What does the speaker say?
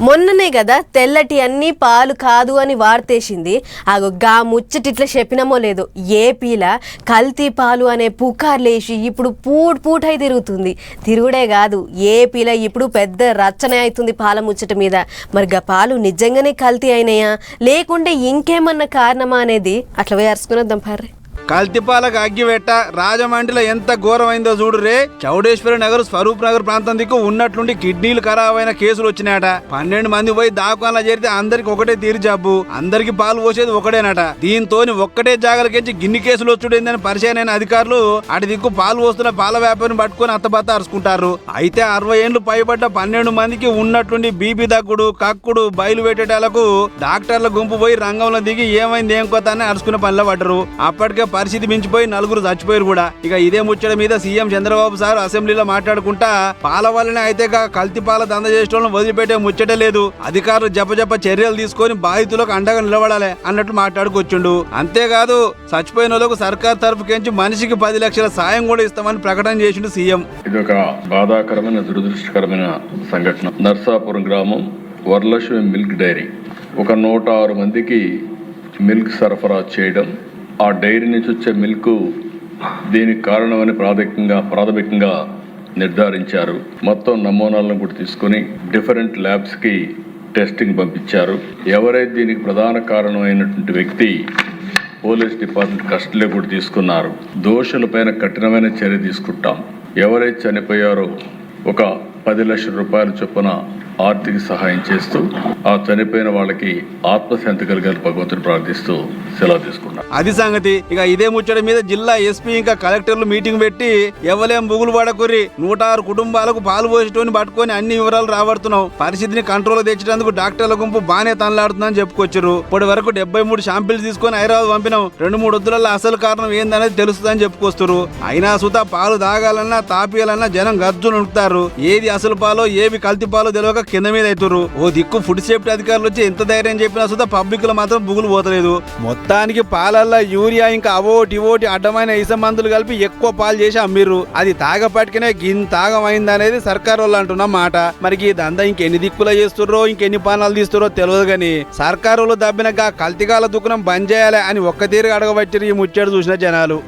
మొన్ననే కదా తెల్లటి అన్ని పాలు కాదు అని వార్తేసింది. గా ముచ్చటిట్లా చెప్పినమో లేదో ఏపీలా కల్తీ పాలు అనే పుకార్లేసి ఇప్పుడు పూటై తిరుగుతుంది. తిరుగుడే కాదు, ఏపీలో ఇప్పుడు పెద్ద రచన అవుతుంది పాల ముచ్చట మీద. మరి గా పాలు నిజంగానే కల్తీ అయినాయా లేకుంటే ఇంకేమన్నా కారణమా అనేది అట్లా వేర్చుకునేద్దాం పర్రే. కల్తీపాలకు అగ్గిపెట్ట రాజమండ్రిలో ఎంత ఘోరమైందో చూడురే. చౌడేశ్వరి నగర్, స్వరూప్ నగర్ ప్రాంతం దిక్కు ఉన్నట్లుండి కిడ్నీలు ఖరాబ్ అయిన కేసులు వచ్చినాయట. 12 మంది పోయి దాఖలా చేరితే అందరికి ఒకటే తీరు జబ్బు, అందరికి పాలు పోసేది ఒకటేనట. దీంతో ఒక్కటే జాగలకించి గిన్ని కేసులు వచ్చుడేందని పరిచయం అయిన అధికారులు అటు దిక్కు పాలు పోస్తున్న పాల వ్యాపారిని పట్టుకుని అత్తబత్త అరుచుకుంటారు. అయితే 60 ఏళ్లు పైబడ్డ 12 మందికి ఉన్నట్లుండి బీపీ దగ్గుడు, కక్కుడు, బయలు పెట్టేటాలకు డాక్టర్ల గుంపు పోయి రంగంలో దిగి ఏమైంది ఏం కొత్త అని అరుచుకునే పనిలో పడ్డరు. అప్పటికే పరిస్థితి మించిపోయి 4 చచ్చిపోయారు కూడా. ఇక ఇదే ముచ్చట మీద సీఎం చంద్రబాబు సార్ అసెంబ్లీలో మాట్లాడుకుంటా పాల వల్లనే అయితే కల్తీ పాల దంద చేసేటోళ్ళని వదిలిపెట్టే ముచ్చటే లేదు, అధికారులు జపజప చర్యలు తీసుకొని బాధితులకు అండగా నిలబడాలి అన్నట్లు మాట్లాడుకొచ్చిండు. అంతేకాదు చచ్చిపోయిన వాళ్ళకు సర్కార్ తరఫుకించి మనిషికి 10 లక్షల సాయం కూడా ఇస్తామని ప్రకటన చేసిండు సీఎం. ఇది ఒక బాధాకరమైన దురదృష్టకరమైన సంఘటన. నర్సాపురం గ్రామం వరలక్ష్మి మిల్క్ డైరీ ఒక 106 మందికి మిల్క్ సరఫరా చేయడం, ఆ డైరీ నుంచి వచ్చే మిల్క్ దీనికి కారణమని ప్రాథమికంగా నిర్ధారించారు. మొత్తం నమూనాలను కూడా తీసుకుని డిఫరెంట్ ల్యాబ్స్కి టెస్టింగ్ పంపించారు. ఎవరైతే దీనికి ప్రధాన కారణమైనటువంటి వ్యక్తి పోలీస్ డిపార్ట్మెంట్ కస్టడీలో కూడా తీసుకున్నారు. దోషులపైన కఠినమైన చర్య తీసుకుంటాం. ఎవరైతే చనిపోయారో ఒక 10 లక్షల రూపాయల చొప్పున ఆర్థిక సహాయం చేస్తూ ఆ చనిపోయిన వాళ్ళకి ఆత్మశాంతి కలిగారు భగవంతుని ప్రార్థిస్తూ సెలవు తీసుకున్నారు. అది సంగతి. ఇక ఇదే ముచ్చట మీద జిల్లా ఎస్పీ ఇంకా కలెక్టర్లు మీటింగ్ పెట్టి ఎవలేం బుగులు పడకుర్రి, 106 కుటుంబాలకు పాలు పోసేటోని పట్టుకొని అన్ని వివరాలు రాబడుతున్నాం, పరిస్థితిని కంట్రోల్ తెచ్చేందుకు డాక్టర్ల గుంపు బానే తనలాడుతుందని చెప్పుకొచ్చారు. ఇప్పటి వరకు 73 శాంపిల్స్ తీసుకొని హైదరాబాద్ పంపినాం. 2-3 వద్దులలో అసలు కారణం ఏందనేది తెలుస్తుందని చెప్పుకొస్తారు. అయినా సుతా పాలు తాగాలన్నా తాపియాలన్నా జనం గజ్జు నుడుకుతారు. ఏది అసలు పాలో ఏవి కల్తీ పాలో తెలియక కింద మీద అవుతారు. ఓ దిక్కు ఫుడ్ సేఫ్టీ అధికారులు వచ్చి ఎంత ధైర్యం చెప్పినా సుతా పబ్లిక్ లో మాత్రం బుగులు పోతలేదు. మొత్తానికి పాలల్లో యూరియా ఇంకా అవోటి ఇవోటి అడ్డమైన ఇస మందులు కలిపి ఎక్కువ పాలు చేసి అమ్మిర్రు. అది తాగపట్టుకునే గింతాగమైంది అనేది సర్కార్ వాళ్ళు అంటున్న మాట. మరి ఈ దందా ఇంకెన్ని దిక్కులో చేస్తుర్రో ఇంకెన్ని పానాలు తీస్తుర్రో తెలియదు గాని సర్కారు వాళ్ళు దబ్బినగా కల్తీగాల దుకాణం బంద్ చేయాలి అని ఒక్క తీరుగా అడగబట్టిరు ఈ ముచ్చట చూసిన జనాలు.